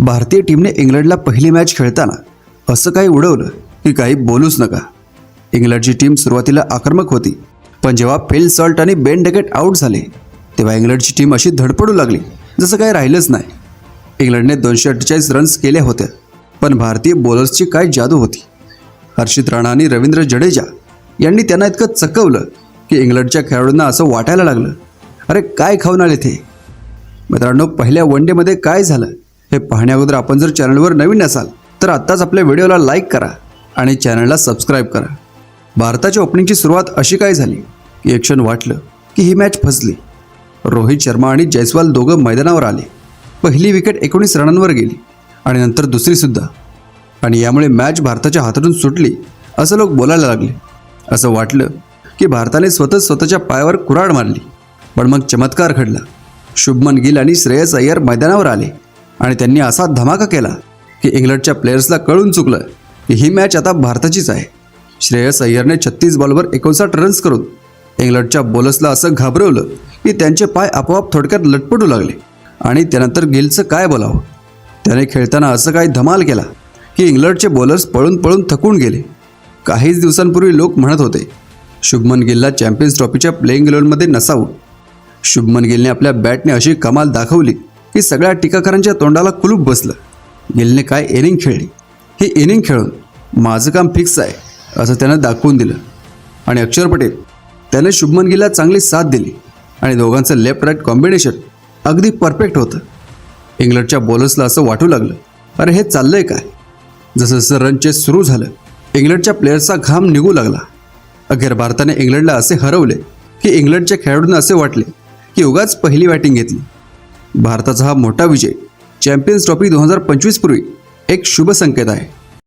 भारतीय टीमने इंग्लंडला पहिली मॅच खेळताना असं काही उडवलं की काही बोलूच नका। इंग्लंडची टीम सुरुवातीला आक्रमक होती, पण जेव्हा फिल सॉल्ट आणि बेन डकेट आउट झाले तेव्हा इंग्लंडची टीम अशी धडपडू लागली जसं काही राहिलंच नाही। इंग्लंडने 248 रन्स केले होते, पण भारतीय बॉलर्सची काय जादू होती। हर्षित राणा आणि रवींद्र जडेजा यांनी त्यांना इतकं चकवलं की इंग्लंडच्या खेळाडूंना असं वाटायला लागलं, अरे काय खाऊन आले ते। मित्रांनो, पहिल्या वन डेमध्ये काय झालं हे पाहण्याअगोदर आपण जर चॅनलवर नवीन असाल तर आत्ताच आपल्या व्हिडिओला लाईक करा आणि चॅनलला सबस्क्राईब करा। भारताच्या ओपनिंगची सुरुवात अशी काय झाली की एक क्षण वाटलं की ही मॅच फसली। रोहित शर्मा आणि जयस्वाल दोघं मैदानावर आले। पहिली विकेट 19 रनांवर गेली आणि नंतर दुसरी सुद्धा, आणि यामुळे मॅच भारताच्या हातातून सुटली असं लोक बोलायला लागले। असं वाटलं की भारताने स्वतःच्या पायावर कुऱ्हाड मारली, पण मग चमत्कार घडला। शुभमन गिल आणि श्रेयस अय्यर मैदानावर आले आणि त्यांनी असा धमाका केला की इंग्लंडच्या प्लेयर्सला कळून चुकलं की ही मॅच आता भारताचीच आहे। श्रेयस अय्यरने 36 बॉलवर 59 रन्स करून इंग्लंडच्या बॉलर्सला असं घाबरवलं की त्यांचे पाय आपोआप थोडक्यात लटपटू लागले। आणि त्यानंतर गिलचं काय बोलावं, त्याने खेळताना असं काही धमाल केला की इंग्लंडचे बॉलर्स पळून पळून थकून गेले। काहीच दिवसांपूर्वी लोक म्हणत होते शुभमन गिलला चॅम्पियन्स ट्रॉफीच्या प्लेइंग 11मध्ये नसावं। शुभमन गिलने आपल्या बॅटने अशी कमाल दाखवली की सगळ्या टीकाकारांच्या तोंडाला कुलूप बसलं। गिलने काय इनिंग खेळली, ही इनिंग खेळून माझं काम फिक्स आहे असं त्यानं दाखवून दिलं। आणि अक्षर पटेल त्याने शुभमन गिलला चांगली साथ दिली आणि दोघांचं लेफ्ट राईट कॉम्बिनेशन अगदी परफेक्ट होतं। इंग्लंडच्या बॉलर्सला असं वाटू लागलं, अरे हे चाललंय काय। जसं जसं रन चेस सुरू झालं इंग्लंडच्या प्लेयर्सचा घाम निघू लागला। अखेर भारताने इंग्लंडला असे हरवले की इंग्लंडच्या खेळाडूंना असे वाटले की उगाच पहिली बॅटिंग घेतली। भारताचा हा मोठा विजय चॅम्पियन्स ट्रॉफी 2025 पूर्वी एक शुभ संकेत आहे।